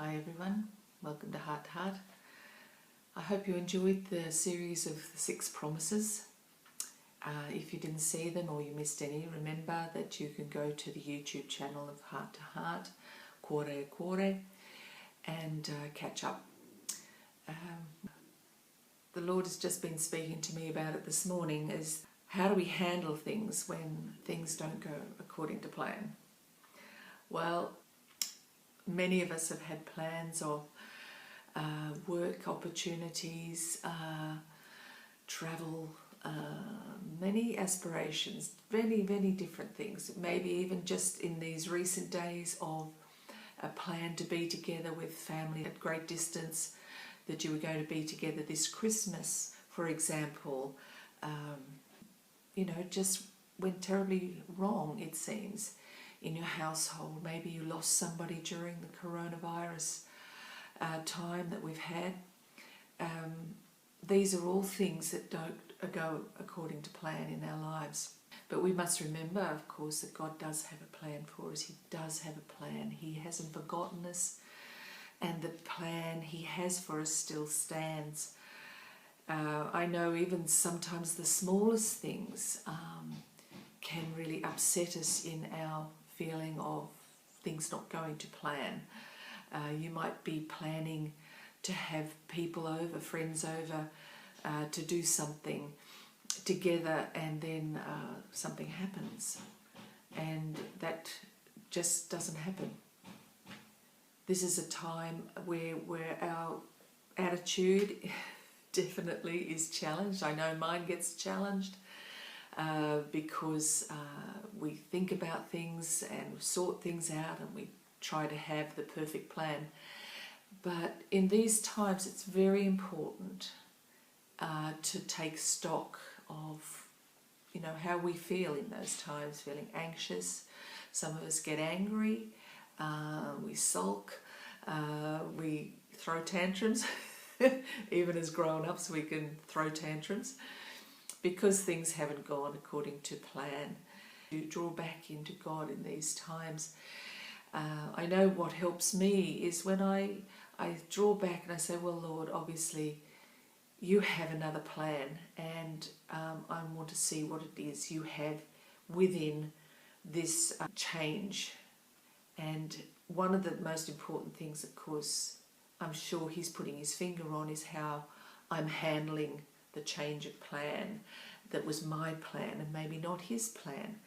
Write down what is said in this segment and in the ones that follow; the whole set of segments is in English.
Hi everyone, welcome to Heart to Heart. I hope you enjoyed the series of the 6 promises. If you didn't see them or you missed any, remember that you can go to the YouTube channel of Heart to Heart, Cuore a Cuore, and catch up. The Lord has just been speaking to me about it this morning, is how do we handle things when things don't go according to plan? Well, many of us have had plans of work opportunities, travel, many aspirations, many different things. Maybe even just in these recent days of a plan to be together with family at great distance, that you were going to be together this Christmas, for example. Just went terribly wrong, it seems, in your household. Maybe you lost somebody during the coronavirus time that we've had. These are all things that don't go according to plan in our lives. But we must remember, of course, that God does have a plan for us. He does have a plan. He hasn't forgotten us, and the plan He has for us still stands. I know even sometimes the smallest things can really upset us in our feeling of things not going to plan. You might be planning to have people over, friends over, to do something together, and then something happens, and that just doesn't happen. This is a time where our attitude definitely is challenged. I know mine gets challenged because we think about things and sort things out, and we try to have the perfect plan. But in these times it's very important to take stock of how we feel in those times, feeling anxious. Some of us get angry, we sulk, we throw tantrums. Even as grown-ups we can throw tantrums because things haven't gone according to plan. You draw back into God in these times. I know what helps me is when I draw back and I say, well, Lord, obviously you have another plan, and I want to see what it is you have within this change. And one of the most important things, of course, I'm sure He's putting His finger on, is how I'm handling the change of plan that was my plan and maybe not His plan.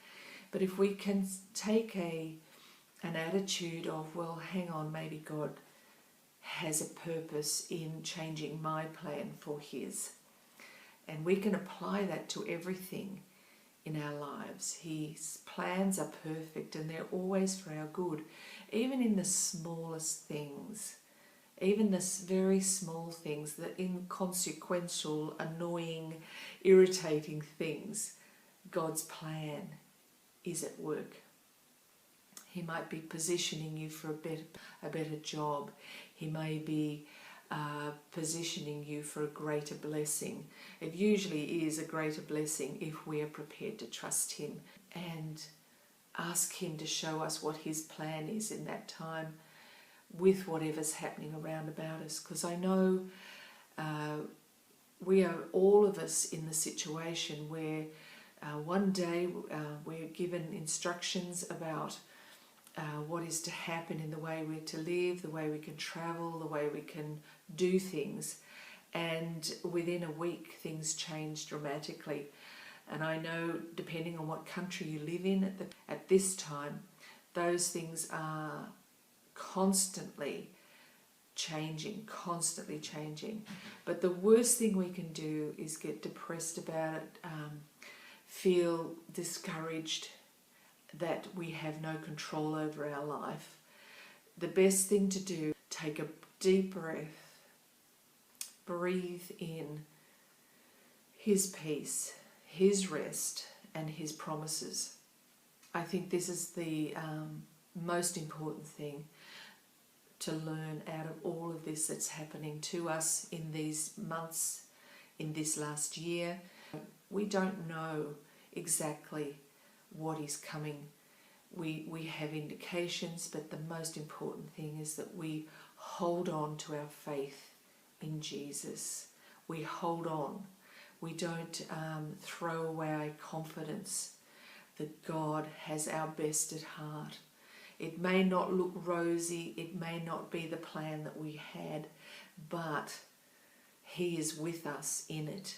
But if we can take an attitude of, well, hang on, maybe God has a purpose in changing my plan for His, and we can apply that to everything in our lives. His plans are perfect and they're always for our good, even in the smallest things. Even this very small things, the inconsequential, annoying, irritating things, God's plan is at work. He might be positioning you for a better job. He may be positioning you for a greater blessing. It usually is a greater blessing if we are prepared to trust Him and ask Him to show us what His plan is in that time, with whatever's happening around about us. Because I know we are, all of us, in the situation where one day we're given instructions about what is to happen in the way we're to live, the way we can travel, the way we can do things, and within a week things change dramatically. And I know, depending on what country you live in at this time, those things are constantly changing. But the worst thing we can do is get depressed about it, feel discouraged that we have no control over our life. The best thing to do, take a deep breath, breathe in His peace, His rest, and His promises. I think this is the most important thing to learn out of all of this that's happening to us in these months, in this last year. We don't know exactly what is coming. We have indications, but the most important thing is that we hold on to our faith in Jesus. We hold on. We don't throw away our confidence that God has our best at heart. It may not look rosy, it may not be the plan that we had, but He is with us in it.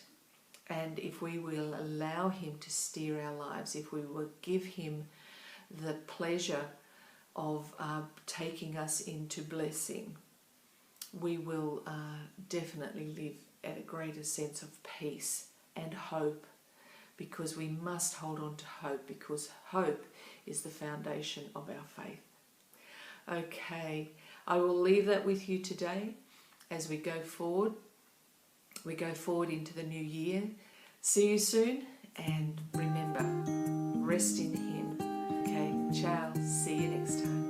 And if we will allow Him to steer our lives, if we will give Him the pleasure of taking us into blessing, we will definitely live at a greater sense of peace and hope, because we must hold on to hope, because hope is the foundation of our faith. Okay, I will leave that with you today as we go forward. We go forward into the new year. See you soon, and remember, rest in Him. Okay, ciao. See you next time.